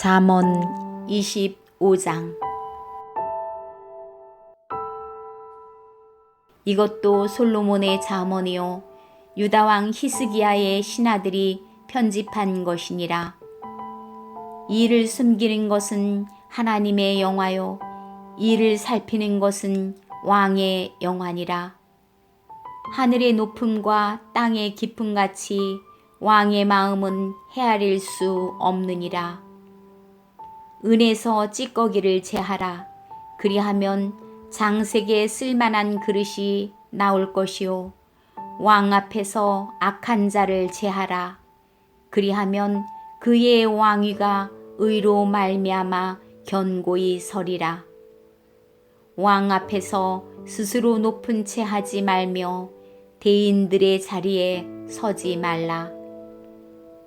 잠언 25장. 이것도 솔로몬의 잠언이요 유다왕 히스기야의 신하들이 편집한 것이니라. 이를 숨기는 것은 하나님의 영화요 이를 살피는 것은 왕의 영화니라. 하늘의 높음과 땅의 깊음같이 왕의 마음은 헤아릴 수 없느니라. 은에서 찌꺼기를 제하라. 그리하면 장색에 쓸만한 그릇이 나올 것이요 왕 앞에서 악한 자를 제하라. 그리하면 그의 왕위가 의로 말미암아 견고히 서리라. 왕 앞에서 스스로 높은 채 하지 말며 대인들의 자리에 서지 말라.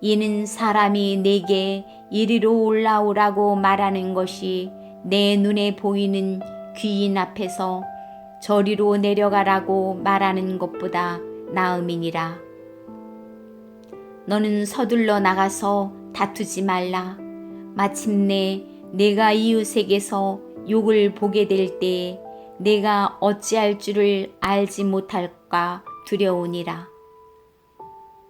이는 사람이 내게 이리로 올라오라고 말하는 것이 내 눈에 보이는 귀인 앞에서 저리로 내려가라고 말하는 것보다 나음이니라. 너는 서둘러 나가서 다투지 말라. 마침내 내가 이웃에게서 욕을 보게 될 때에 내가 어찌할 줄을 알지 못할까 두려우니라.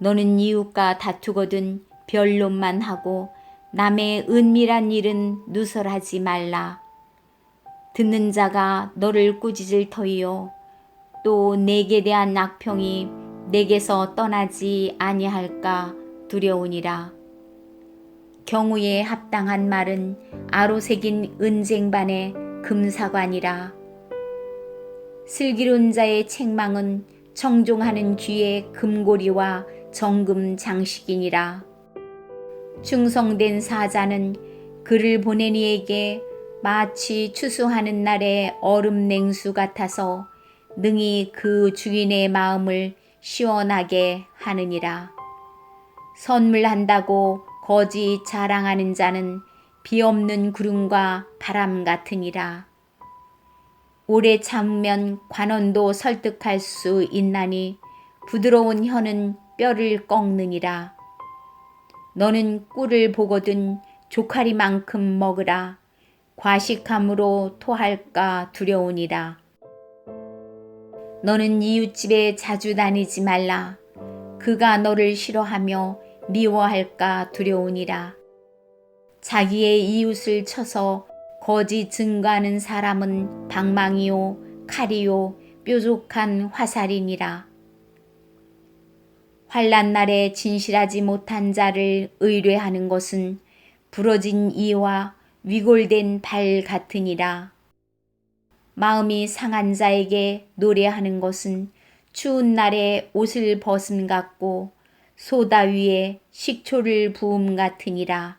너는 이웃과 다투거든 변론만 하고 남의 은밀한 일은 누설하지 말라. 듣는 자가 너를 꾸짖을 터이요 또 내게 대한 악평이 내게서 떠나지 아니할까 두려우니라. 경우에 합당한 말은 아로새긴 은쟁반의 금사관이라. 슬기로운 자의 책망은 청종하는 귀의 금고리와 정금 장식이니라. 충성된 사자는 그를 보낸 이에게 마치 추수하는 날의 얼음 냉수 같아서 능히 그 주인의 마음을 시원하게 하느니라. 선물한다고 거짓 자랑하는 자는 비 없는 구름과 바람 같으니라. 오래 참으면 관원도 설득할 수 있나니 부드러운 혀는 뼈를 꺾느니라. 너는 꿀을 보거든 조카리만큼 먹으라. 과식함으로 토할까 두려우니라. 너는 이웃집에 자주 다니지 말라. 그가 너를 싫어하며 미워할까 두려우니라. 자기의 이웃을 쳐서 거짓 증거하는 사람은 방망이요 칼이요 뾰족한 화살이니라. 환난 날에 진실하지 못한 자를 의뢰하는 것은 부러진 이와 위골된 발 같으니라. 마음이 상한 자에게 노래하는 것은 추운 날에 옷을 벗음 같고 소다 위에 식초를 부음 같으니라.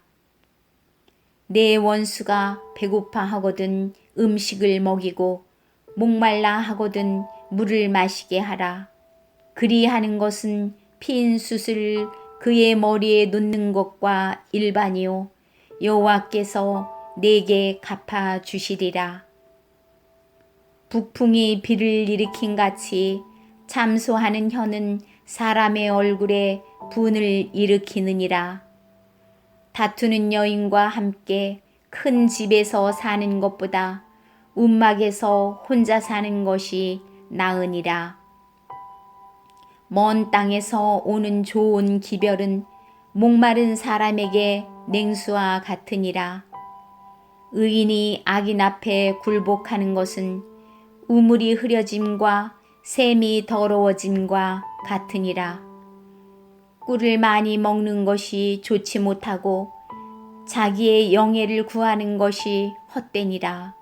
내 원수가 배고파 하거든 음식을 먹이고 목말라 하거든 물을 마시게 하라. 그리하는 것은 핀 숯을 그의 머리에 놓는 것과 일반이요 여호와께서 내게 갚아 주시리라. 북풍이 비를 일으킨 같이 참소하는 혀는 사람의 얼굴에 분을 일으키느니라. 다투는 여인과 함께 큰 집에서 사는 것보다 움막에서 혼자 사는 것이 나으니라. 먼 땅에서 오는 좋은 기별은 목마른 사람에게 냉수와 같으니라. 의인이 악인 앞에 굴복하는 것은 우물이 흐려짐과 샘이 더러워짐과 같으니라. 꿀을 많이 먹는 것이 좋지 못하고 자기의 영예를 구하는 것이 헛되니라.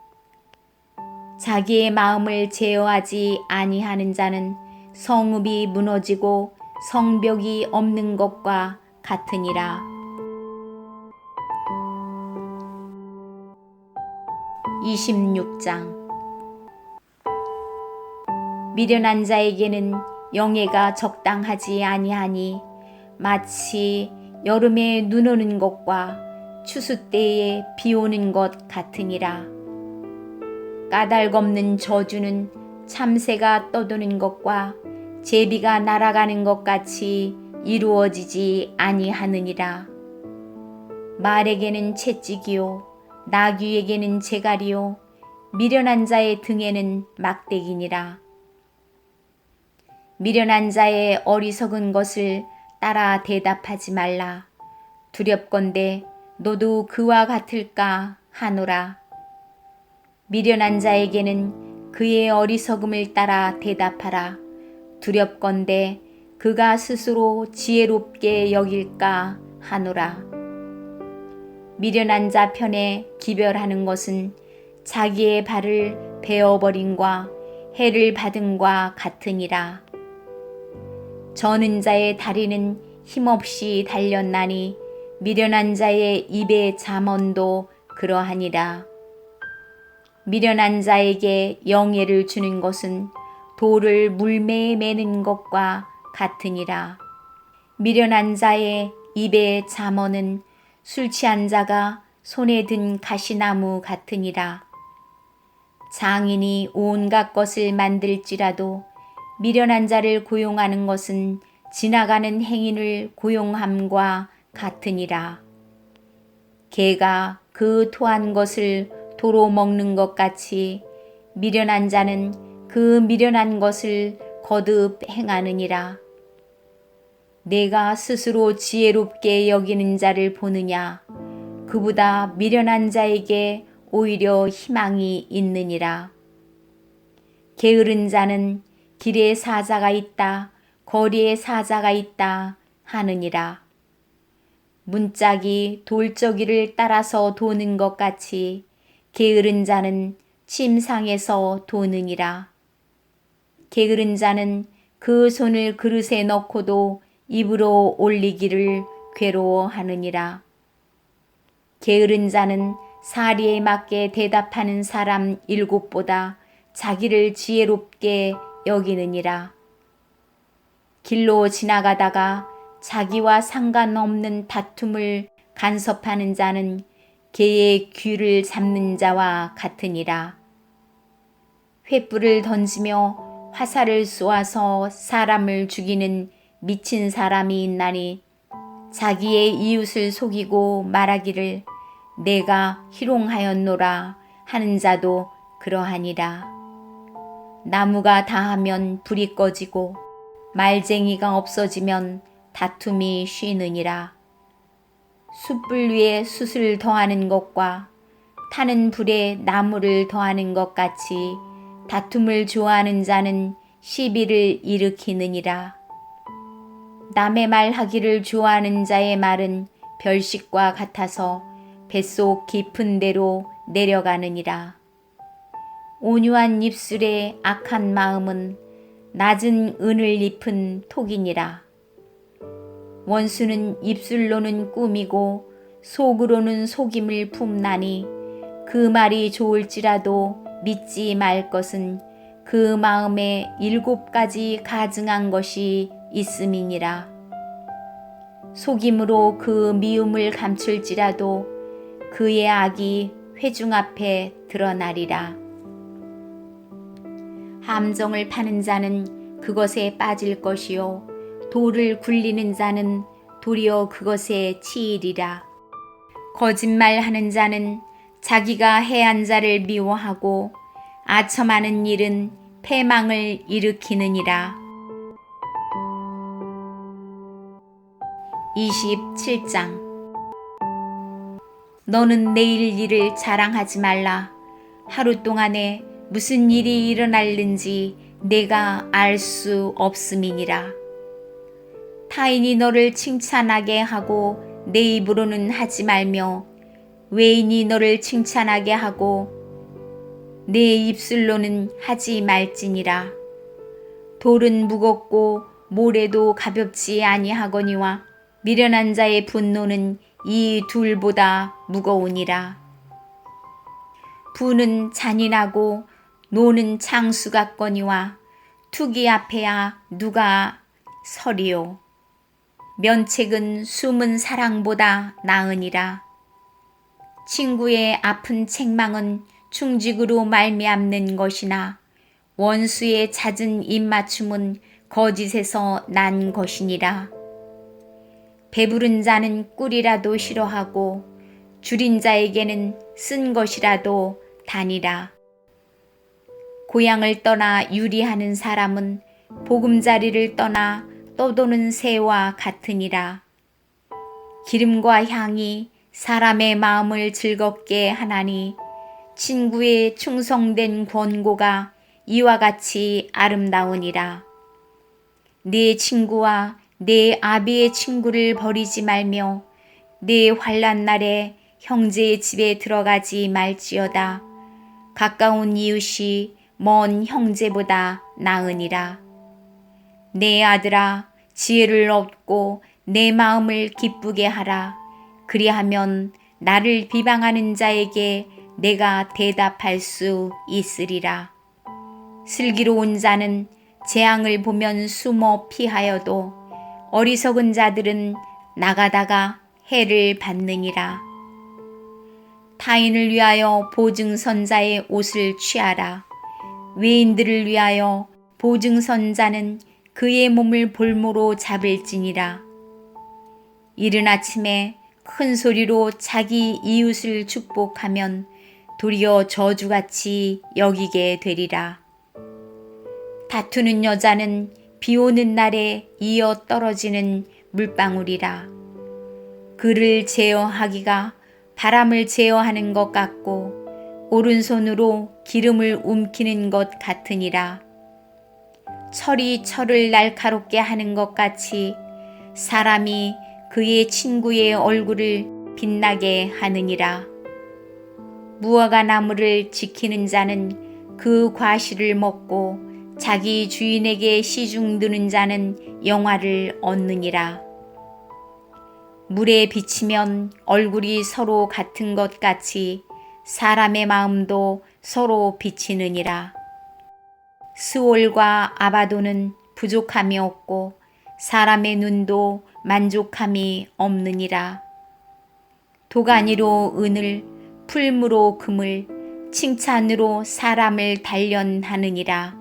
자기의 마음을 제어하지 아니하는 자는 성읍이 무너지고 성벽이 없는 것과 같으니라. 26장. 미련한 자에게는 영예가 적당하지 아니하니 마치 여름에 눈 오는 것과 추수 때에 비 오는 것 같으니라. 까닭없는 저주는 참새가 떠도는 것과 제비가 날아가는 것 같이 이루어지지 아니하느니라. 말에게는 채찍이요 나귀에게는 재갈이요 미련한 자의 등에는 막대기니라. 미련한 자의 어리석은 것을 따라 대답하지 말라. 두렵건대 너도 그와 같을까 하노라. 미련한 자에게는 그의 어리석음을 따라 대답하라. 두렵건대 그가 스스로 지혜롭게 여길까 하노라. 미련한 자 편에 기별하는 것은 자기의 발을 베어버림과 해를 받음과 같으니라. 저는 자의 다리는 힘없이 달렸나니 미련한 자의 입의 잠언도 그러하니라. 미련한 자에게 영예를 주는 것은 돌을 물매에 매는 것과 같으니라. 미련한 자의 입의 잠언은 술 취한 자가 손에 든 가시나무 같으니라. 장인이 온갖 것을 만들지라도 미련한 자를 고용하는 것은 지나가는 행인을 고용함과 같으니라. 개가 그 토한 것을 도로 먹는 것 같이 미련한 자는 그 미련한 것을 거듭 행하느니라. 내가 스스로 지혜롭게 여기는 자를 보느냐? 그보다 미련한 자에게 오히려 희망이 있느니라. 게으른 자는 길에 사자가 있다, 거리에 사자가 있다 하느니라. 문짝이 돌저기를 따라서 도는 것 같이 게으른 자는 침상에서 도느니라. 게으른 자는 그 손을 그릇에 넣고도 입으로 올리기를 괴로워하느니라. 게으른 자는 사리에 맞게 대답하는 사람 7보다 자기를 지혜롭게 여기느니라. 길로 지나가다가 자기와 상관없는 다툼을 간섭하는 자는 개의 귀를 잡는 자와 같으니라. 횃불을 던지며 화살을 쏘아서 사람을 죽이는 미친 사람이 있나니 자기의 이웃을 속이고 말하기를 내가 희롱하였노라 하는 자도 그러하니라. 나무가 다하면 불이 꺼지고 말쟁이가 없어지면 다툼이 쉬느니라. 숯불 위에 숯을 더하는 것과 타는 불에 나무를 더하는 것 같이 다툼을 좋아하는 자는 시비를 일으키느니라. 남의 말 하기를 좋아하는 자의 말은 별식과 같아서 뱃속 깊은 데로 내려가느니라. 온유한 입술에 악한 마음은 낮은 은을 입은 톡이니라. 원수는 입술로는 꾸미고 속으로는 속임을 품나니 그 말이 좋을지라도 믿지 말 것은 그 마음에 7가지 가증한 것이 있음이니라. 속임으로 그 미움을 감출지라도 그의 악이 회중 앞에 드러나리라. 함정을 파는 자는 그것에 빠질 것이요 돌을 굴리는 자는 도리어 그것에 치이리라. 거짓말하는 자는 자기가 해한 자를 미워하고 아첨하는 일은 패망을 일으키느니라. 27장. 너는 내일 일을 자랑하지 말라. 하루 동안에 무슨 일이 일어날는지 내가 알 수 없음이니라. 타인이 너를 칭찬하게 하고 내 입으로는 하지 말며 외인이 너를 칭찬하게 하고 내 입술로는 하지 말지니라. 돌은 무겁고 모래도 가볍지 아니하거니와 미련한 자의 분노는 이 둘보다 무거우니라. 부는 잔인하고 노는 창수 같거니와 투기 앞에야 누가 서리요. 면책은 숨은 사랑보다 나으니라. 친구의 아픈 책망은 충직으로 말미암는 것이나 원수의 잦은 입맞춤은 거짓에서 난 것이니라. 배부른 자는 꿀이라도 싫어하고 줄인 자에게는 쓴 것이라도 다니라. 고향을 떠나 유리하는 사람은 보금자리를 떠나 떠도는 새와 같으니라. 기름과 향이 사람의 마음을 즐겁게 하나니 친구의 충성된 권고가 이와 같이 아름다우니라. 네 친구와 내 아비의 친구를 버리지 말며 네 환난 날에 형제의 집에 들어가지 말지어다. 가까운 이웃이 먼 형제보다 나으니라. 내 아들아, 지혜를 얻고 내 마음을 기쁘게 하라. 그리하면 나를 비방하는 자에게 내가 대답할 수 있으리라. 슬기로운 자는 재앙을 보면 숨어 피하여도 어리석은 자들은 나가다가 해를 받느니라. 타인을 위하여 보증선자의 옷을 취하라. 외인들을 위하여 보증선자는 그의 몸을 볼모로 잡을지니라. 이른 아침에 큰 소리로 자기 이웃을 축복하면 도리어 저주같이 여기게 되리라. 다투는 여자는 비 오는 날에 이어 떨어지는 물방울이라. 그를 제어하기가 바람을 제어하는 것 같고 오른손으로 기름을 움키는 것 같으니라. 철이 철을 날카롭게 하는 것 같이 사람이 그의 친구의 얼굴을 빛나게 하느니라. 무화과 나무를 지키는 자는 그 과실을 먹고 자기 주인에게 시중 드는 자는 영화를 얻느니라. 물에 비치면 얼굴이 서로 같은 것 같이 사람의 마음도 서로 비치느니라. 스올과 아바도는 부족함이 없고 사람의 눈도 만족함이 없느니라. 도가니로 은을, 풀무로 금을, 칭찬으로 사람을 단련하느니라.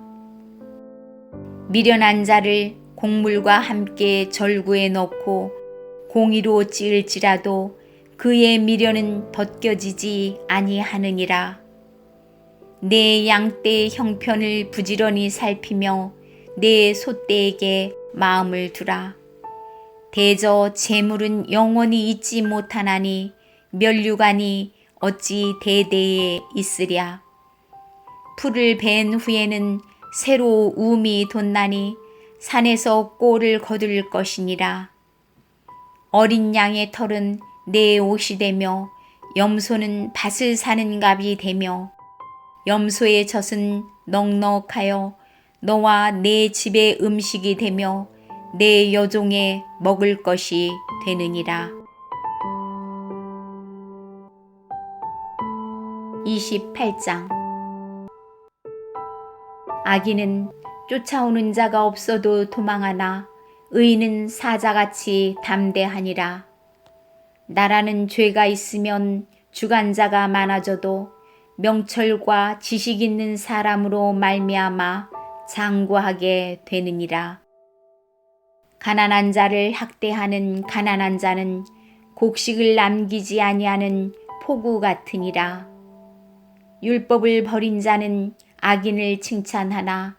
미련한 자를 곡물과 함께 절구에 넣고 공의로 찌을지라도 그의 미련은 벗겨지지 아니하느니라. 내 양떼의 형편을 부지런히 살피며 내 소떼에게 마음을 두라. 대저 재물은 영원히 있지 못하나니 면류관이 어찌 대대에 있으랴. 풀을 벤 후에는 새로 우음이 돋나니 산에서 꼴을 거둘 것이니라. 어린 양의 털은 내 옷이 되며 염소는 밭을 사는 값이 되며 염소의 젖은 넉넉하여 너와 내 집의 음식이 되며 내 여종의 먹을 것이 되느니라. 28장. 악인은 쫓아오는 자가 없어도 도망하나 의인은 사자같이 담대하니라. 나라는 죄가 있으면 주관자가 많아져도 명철과 지식 있는 사람으로 말미암아 장구하게 되느니라. 가난한 자를 학대하는 가난한 자는 곡식을 남기지 아니하는 포구 같으니라. 율법을 버린 자는 악인을 칭찬하나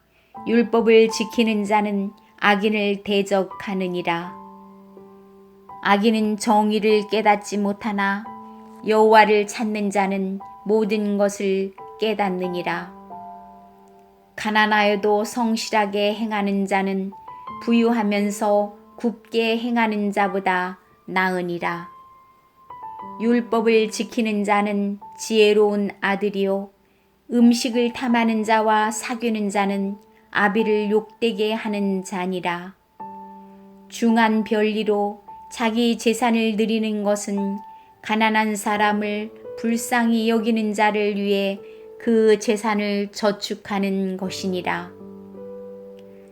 율법을 지키는 자는 악인을 대적하느니라. 악인은 정의를 깨닫지 못하나 여호와를 찾는 자는 모든 것을 깨닫느니라. 가난하여도 성실하게 행하는 자는 부유하면서 굽게 행하는 자보다 나으니라. 율법을 지키는 자는 지혜로운 아들이요 음식을 탐하는 자와 사귀는 자는 아비를 욕되게 하는 자니라. 중한 별리로 자기 재산을 누리는 것은 가난한 사람을 불쌍히 여기는 자를 위해 그 재산을 저축하는 것이니라.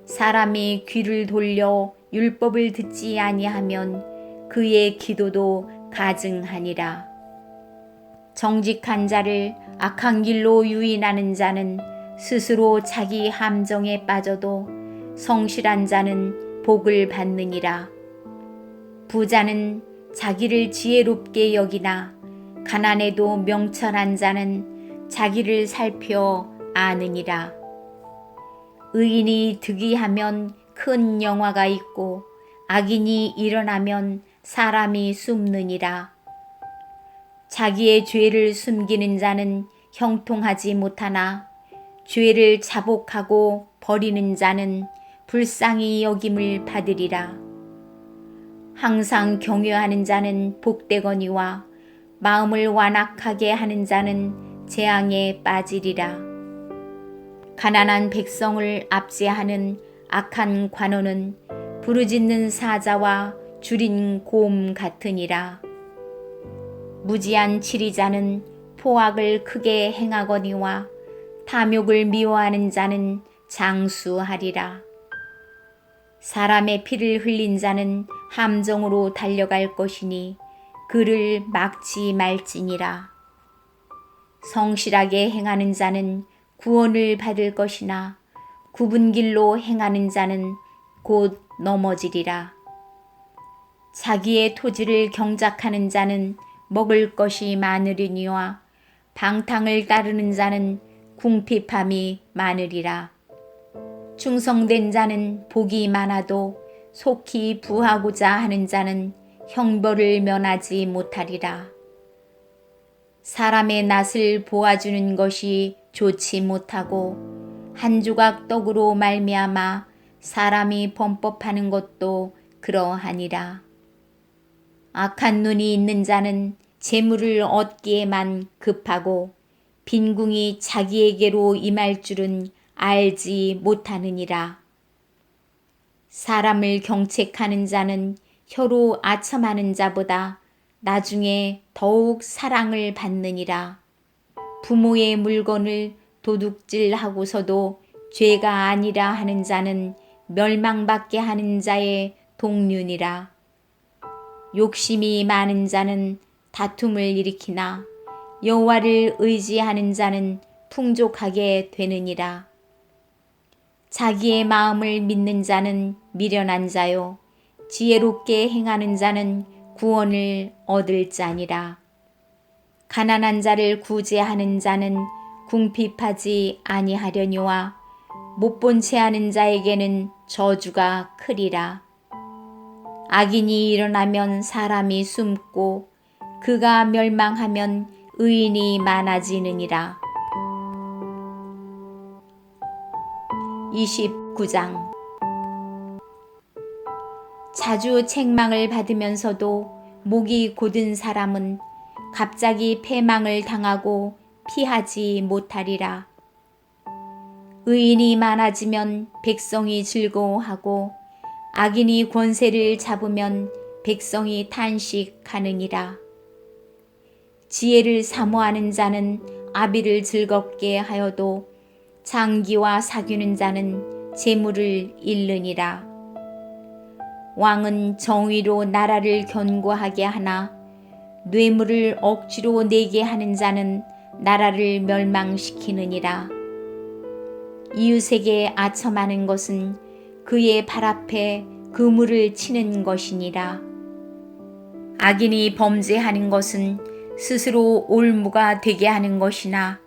사람이 귀를 돌려 율법을 듣지 아니하면 그의 기도도 가증하니라. 정직한 자를 악한 길로 유인하는 자는 스스로 자기 함정에 빠져도 성실한 자는 복을 받느니라. 부자는 자기를 지혜롭게 여기나 가난해도 명철한 자는 자기를 살펴 아느니라. 의인이 득이하면 큰 영화가 있고 악인이 일어나면 사람이 숨느니라. 자기의 죄를 숨기는 자는 형통하지 못하나 죄를 자복하고 버리는 자는 불쌍히 여김을 받으리라. 항상 경외하는 자는 복되거니와 마음을 완악하게 하는 자는 재앙에 빠지리라. 가난한 백성을 압제하는 악한 관원은 부르짖는 사자와 줄인 곰 같으니라. 무지한 치리자는 포악을 크게 행하거니와 탐욕을 미워하는 자는 장수하리라. 사람의 피를 흘린 자는 함정으로 달려갈 것이니 그를 막지 말지니라. 성실하게 행하는 자는 구원을 받을 것이나 굽은 길로 행하는 자는 곧 넘어지리라. 자기의 토지를 경작하는 자는 먹을 것이 많으리니와 방탕을 따르는 자는 궁핍함이 많으리라. 충성된 자는 복이 많아도 속히 부하고자 하는 자는 형벌을 면하지 못하리라. 사람의 낯을 보아주는 것이 좋지 못하고 한 조각 떡으로 말미암아 사람이 범법하는 것도 그러하니라. 악한 눈이 있는 자는 재물을 얻기에만 급하고 빈궁이 자기에게로 임할 줄은 알지 못하느니라. 사람을 경책하는 자는 혀로 아첨하는 자보다 나중에 더욱 사랑을 받느니라. 부모의 물건을 도둑질하고서도 죄가 아니라 하는 자는 멸망받게 하는 자의 동륜이라. 욕심이 많은 자는 다툼을 일으키나 여호와를 의지하는 자는 풍족하게 되느니라. 자기의 마음을 믿는 자는 미련한 자요 지혜롭게 행하는 자는 구원을 얻을 자니라. 가난한 자를 구제하는 자는 궁핍하지 아니하려니와 못본 채 하는 자에게는 저주가 크리라. 악인이 일어나면 사람이 숨고 그가 멸망하면 의인이 많아지느니라. 29장. 자주 책망을 받으면서도 목이 곧은 사람은 갑자기 패망을 당하고 피하지 못하리라. 의인이 많아지면 백성이 즐거워하고 악인이 권세를 잡으면 백성이 탄식하느니라. 지혜를 사모하는 자는 아비를 즐겁게 하여도 장기와 사귀는 자는 재물을 잃느니라. 왕은 정의로 나라를 견고하게 하나 뇌물을 억지로 내게 하는 자는 나라를 멸망시키느니라. 이웃에게 아첨하는 것은 그의 발 앞에 그물을 치는 것이니라. 악인이 범죄하는 것은 스스로 올무가 되게 하는 것이나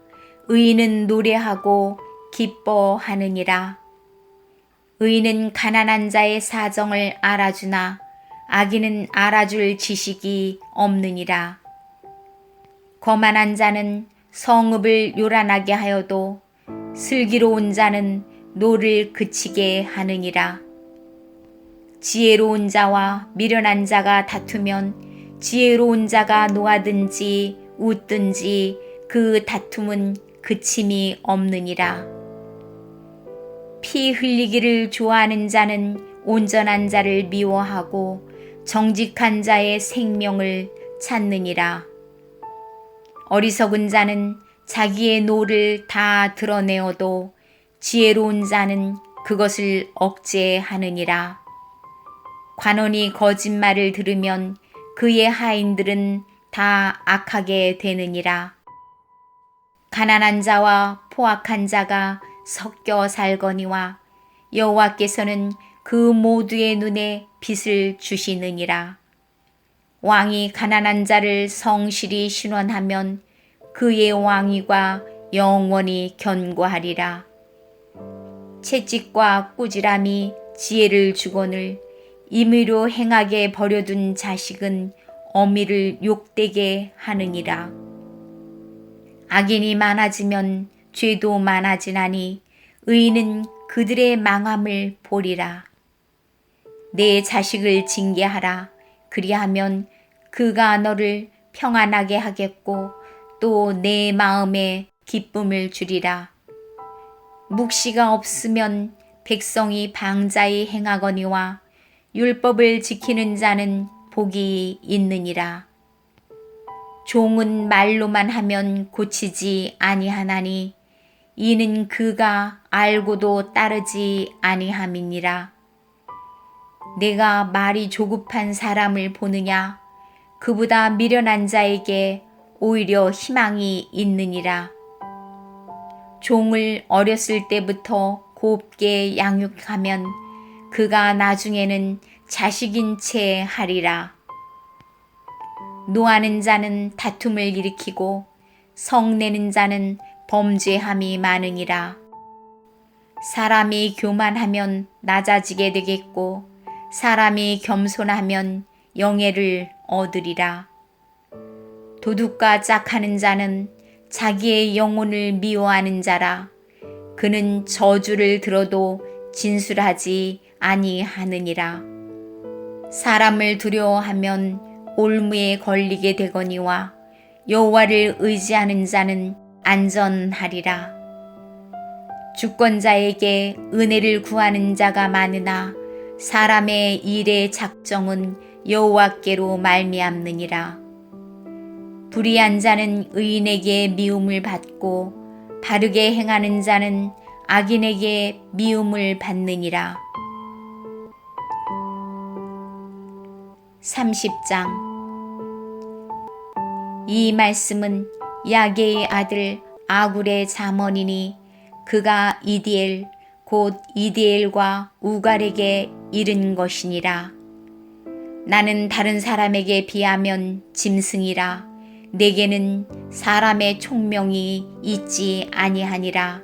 의인은 노래하고 기뻐하느니라. 의인은 가난한 자의 사정을 알아주나 악인은 알아줄 지식이 없느니라. 거만한 자는 성읍을 요란하게 하여도 슬기로운 자는 노를 그치게 하느니라. 지혜로운 자와 미련한 자가 다투면 지혜로운 자가 노하든지 웃든지 그 다툼은 그침이 없느니라. 피 흘리기를 좋아하는 자는 온전한 자를 미워하고 정직한 자의 생명을 찾느니라. 어리석은 자는 자기의 노를 다 드러내어도 지혜로운 자는 그것을 억제하느니라. 관원이 거짓말을 들으면 그의 하인들은 다 악하게 되느니라. 가난한 자와 포악한 자가 섞여 살거니와 여호와께서는 그 모두의 눈에 빛을 주시느니라. 왕이 가난한 자를 성실히 신원하면 그의 왕위가 영원히 견고하리라. 채찍과 꾸지람이 지혜를 주거늘 임의로 행하게 버려둔 자식은 어미를 욕되게 하느니라. 악인이 많아지면 죄도 많아지나니 의인은 그들의 망함을 보리라. 내 자식을 징계하라. 그리하면 그가 너를 평안하게 하겠고 또 내 마음에 기쁨을 주리라. 묵시가 없으면 백성이 방자히 행하거니와 율법을 지키는 자는 복이 있느니라. 종은 말로만 하면 고치지 아니하나니 이는 그가 알고도 따르지 아니함이니라. 내가 말이 조급한 사람을 보느냐? 그보다 미련한 자에게 오히려 희망이 있느니라. 종을 어렸을 때부터 곱게 양육하면 그가 나중에는 자식인 채 하리라. 노하는 자는 다툼을 일으키고 성내는 자는 범죄함이 많으니라. 사람이 교만하면 낮아지게 되겠고 사람이 겸손하면 영예를 얻으리라. 도둑과 짝하는 자는 자기의 영혼을 미워하는 자라. 그는 저주를 들어도 진술하지 아니하느니라. 사람을 두려워하면 올무에 걸리게 되거니와 여호와를 의지하는 자는 안전하리라. 주권자에게 은혜를 구하는 자가 많으나 사람의 일의 작정은 여호와께로 말미암느니라. 불의한 자는 의인에게 미움을 받고 바르게 행하는 자는 악인에게 미움을 받느니라. 30장. 이 말씀은 야게의 아들 아굴의 잠언이니 그가 이디엘 곧 이디엘과 우갈에게 이른 것이니라. 나는 다른 사람에게 비하면 짐승이라. 내게는 사람의 총명이 있지 아니하니라.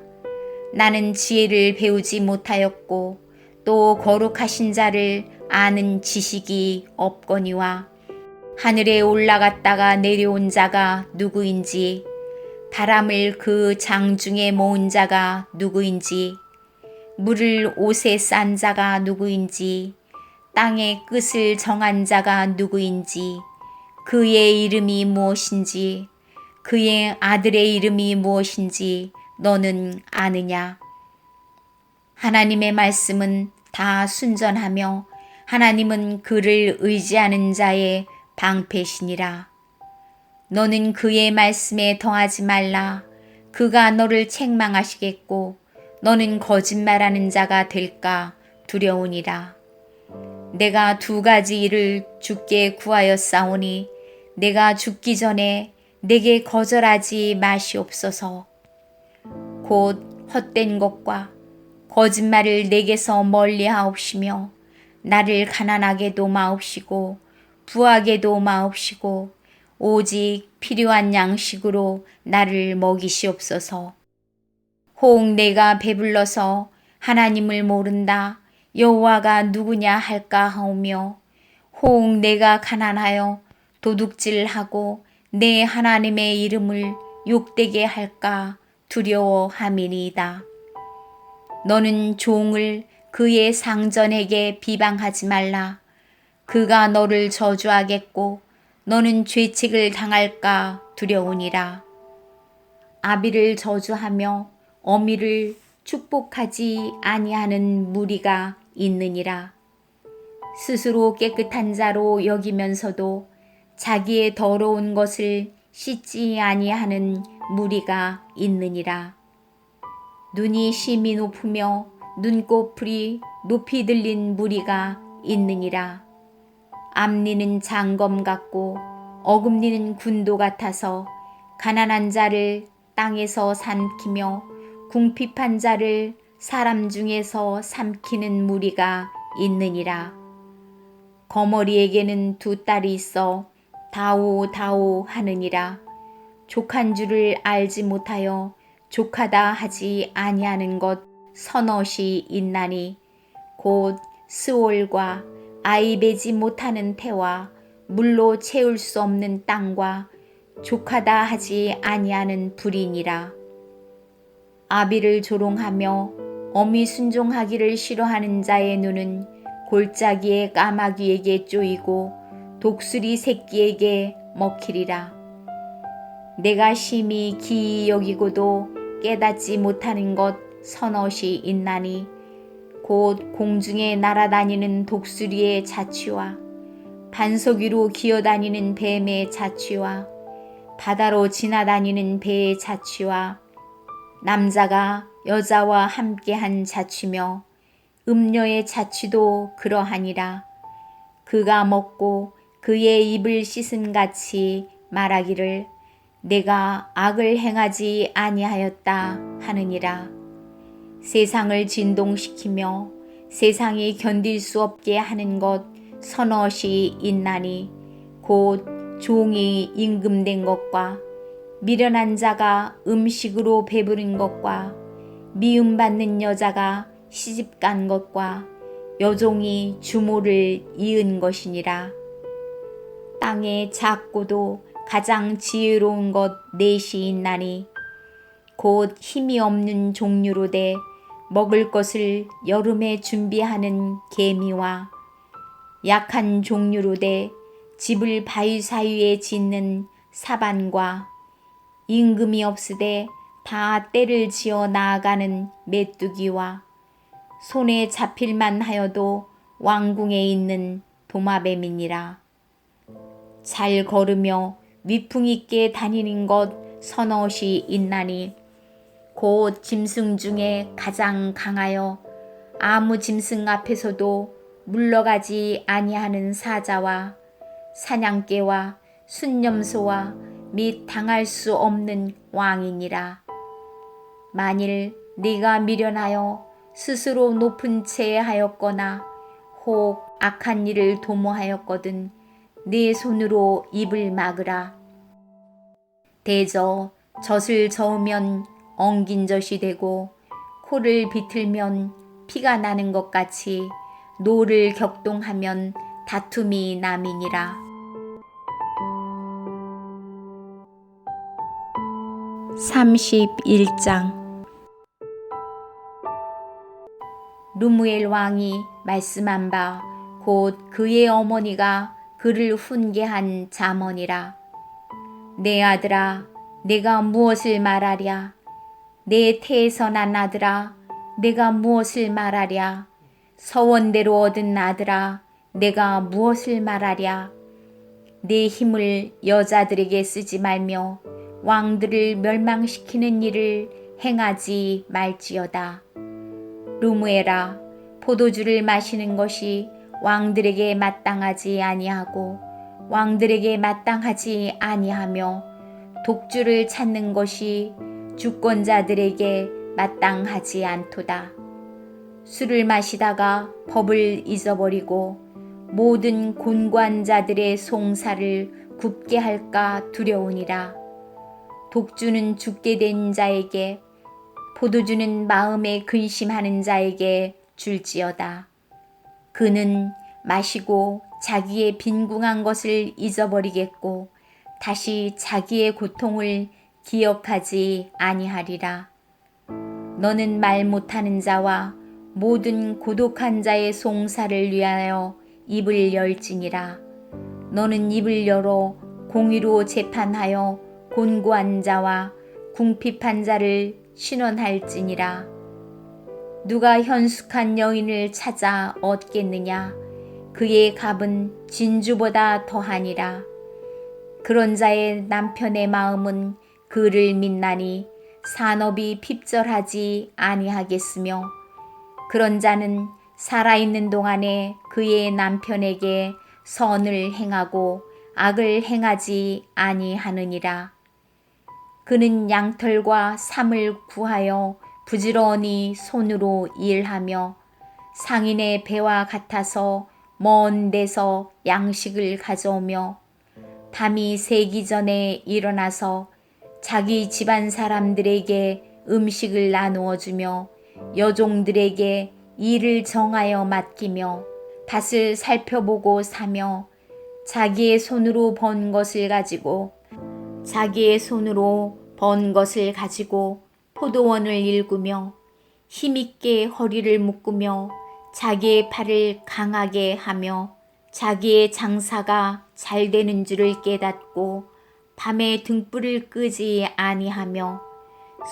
나는 지혜를 배우지 못하였고 또 거룩하신 자를 아는 지식이 없거니와 하늘에 올라갔다가 내려온 자가 누구인지 바람을 그 장중에 모은 자가 누구인지 물을 옷에 싼 자가 누구인지 땅의 끝을 정한 자가 누구인지 그의 이름이 무엇인지 그의 아들의 이름이 무엇인지 너는 아느냐? 하나님의 말씀은 다 순전하며 하나님은 그를 의지하는 자의 방패시니라. 너는 그의 말씀에 더하지 말라. 그가 너를 책망하시겠고 너는 거짓말하는 자가 될까 두려우니라. 내가 두 가지 일을 주께 구하였사오니 내가 죽기 전에 내게 거절하지 마시옵소서. 곧 헛된 것과 거짓말을 내게서 멀리하옵시며 나를 가난하게도 마옵시고 부하게도 마옵시고 오직 필요한 양식으로 나를 먹이시옵소서. 혹 내가 배불러서 하나님을 모른다 여호와가 누구냐 할까 하오며 혹 내가 가난하여 도둑질하고 내 하나님의 이름을 욕되게 할까 두려워함이니이다. 너는 종을 그의 상전에게 비방하지 말라. 그가 너를 저주하겠고 너는 죄책을 당할까 두려우니라. 아비를 저주하며 어미를 축복하지 아니하는 무리가 있느니라. 스스로 깨끗한 자로 여기면서도 자기의 더러운 것을 씻지 아니하는 무리가 있느니라. 눈이 심히 높으며 눈꺼풀이 높이 들린 무리가 있느니라. 앞니는 장검 같고 어금니는 군도 같아서 가난한 자를 땅에서 삼키며 궁핍한 자를 사람 중에서 삼키는 무리가 있느니라. 거머리에게는 두 딸이 있어 다오 다오 하느니라. 족한 줄을 알지 못하여 족하다 하지 아니하는 것 서넛이 있나니 곧 스올과 아이 베지 못하는 태와 물로 채울 수 없는 땅과 족하다 하지 아니하는 불이니라. 아비를 조롱하며 어미 순종하기를 싫어하는 자의 눈은 골짜기의 까마귀에게 쪼이고 독수리 새끼에게 먹히리라. 내가 심히 기이 여기고도 깨닫지 못하는 것 서넛이 있나니 곧 공중에 날아다니는 독수리의 자취와 반석 위로 기어다니는 뱀의 자취와 바다로 지나다니는 배의 자취와 남자가 여자와 함께한 자취며 음녀의 자취도 그러하니라. 그가 먹고 그의 입을 씻음같이 말하기를 내가 악을 행하지 아니하였다 하느니라. 세상을 진동시키며 세상이 견딜 수 없게 하는 것 서넛이 있나니 곧 종이 임금된 것과 미련한 자가 음식으로 배부른 것과 미움받는 여자가 시집간 것과 여종이 주모를 이은 것이니라. 땅에 작고도 가장 지혜로운 것 넷이 있나니 곧 힘이 없는 종류로 돼 먹을 것을 여름에 준비하는 개미와 약한 종류로 돼 집을 바위 사이에 짓는 사반과 임금이 없으되 다 때를 지어 나아가는 메뚜기와 손에 잡힐만 하여도 왕궁에 있는 도마뱀이니라. 잘 걸으며 위풍 있게 다니는 것 서넛이 있나니 곧 짐승 중에 가장 강하여 아무 짐승 앞에서도 물러가지 아니하는 사자와 사냥개와 순념소와 및 당할 수 없는 왕이니라. 만일 네가 미련하여 스스로 높은 채 하였거나 혹 악한 일을 도모하였거든 네 손으로 입을 막으라. 대저 젖을 저으면 엉긴 젖이 되고 코를 비틀면 피가 나는 것 같이 노를 격동하면 다툼이 남이니라. 31장 르무엘 왕이 말씀한 바 곧 그의 어머니가 그를 훈계한 잠언이라. 내 아들아 내가 무엇을 말하랴. 내 태에서 난 아들아 내가 무엇을 말하랴. 서원대로 얻은 아들아 내가 무엇을 말하랴. 내 힘을 여자들에게 쓰지 말며 왕들을 멸망시키는 일을 행하지 말지어다. 르무엘아 포도주를 마시는 것이 왕들에게 마땅하지 아니하고 왕들에게 마땅하지 아니하며 독주를 찾는 것이 주권자들에게 마땅하지 않도다. 술을 마시다가 법을 잊어버리고 모든 곤고한 자들의 송사를 굽게 할까 두려우니라. 독주는 죽게 된 자에게 포도주는 마음에 근심하는 자에게 줄지어다. 그는 마시고 자기의 빈궁한 것을 잊어버리겠고 다시 자기의 고통을 기억하지 아니하리라. 너는 말 못하는 자와 모든 고독한 자의 송사를 위하여 입을 열지니라. 너는 입을 열어 공의로 재판하여 곤고한 자와 궁핍한 자를 신원할지니라. 누가 현숙한 여인을 찾아 얻겠느냐. 그의 값은 진주보다 더하니라. 그런 자의 남편의 마음은 그를 믿나니 산업이 핍절하지 아니하겠으며 그런 자는 살아있는 동안에 그의 남편에게 선을 행하고 악을 행하지 아니하느니라. 그는 양털과 삼을 구하여 부지런히 손으로 일하며 상인의 배와 같아서 먼 데서 양식을 가져오며 밤이 새기 전에 일어나서 자기 집안 사람들에게 음식을 나누어 주며 여종들에게 일을 정하여 맡기며 밭을 살펴보고 사며 자기의 손으로 번 것을 가지고 포도원을 일구며 힘있게 허리를 묶으며 자기의 팔을 강하게 하며 자기의 장사가 잘 되는 줄을 깨닫고 밤에 등불을 끄지 아니하며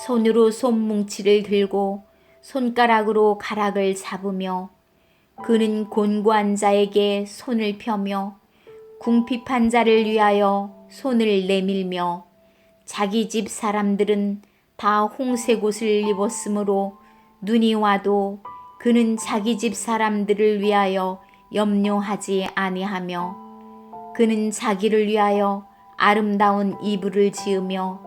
손으로 손뭉치를 들고 손가락으로 가락을 잡으며 그는 곤고한 자에게 손을 펴며 궁핍한 자를 위하여 손을 내밀며 자기 집 사람들은 다 홍색 옷을 입었으므로 눈이 와도 그는 자기 집 사람들을 위하여 염려하지 아니하며 그는 자기를 위하여 아름다운 이불을 지으며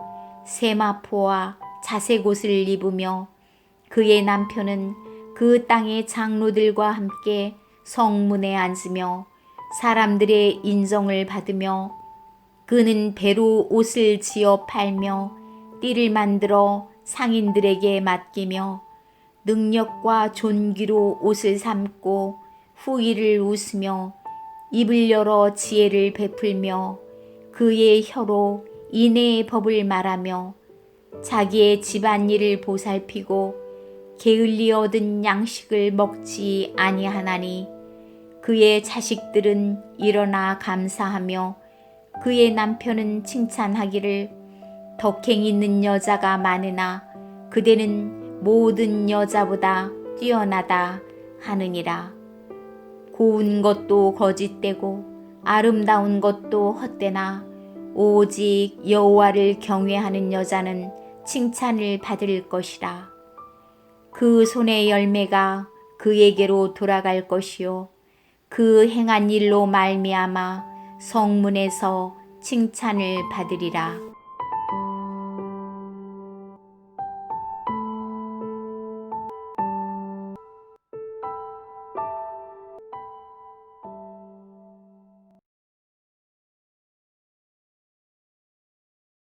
세마포와 자색 옷을 입으며 그의 남편은 그 땅의 장로들과 함께 성문에 앉으며 사람들의 인정을 받으며 그는 배로 옷을 지어 팔며 띠를 만들어 상인들에게 맡기며 능력과 존귀로 옷을 삼고 후일을 웃으며 입을 열어 지혜를 베풀며 그의 혀로 인애의 법을 말하며 자기의 집안일을 보살피고 게을리 얻은 양식을 먹지 아니하나니 그의 자식들은 일어나 감사하며 그의 남편은 칭찬하기를 덕행 있는 여자가 많으나 그대는 모든 여자보다 뛰어나다 하느니라. 고운 것도 거짓되고 아름다운 것도 헛되나 오직 여호와를 경외하는 여자는 칭찬을 받을 것이라. 그 손의 열매가 그에게로 돌아갈 것이요 그 행한 일로 말미암아 성문에서 칭찬을 받으리라.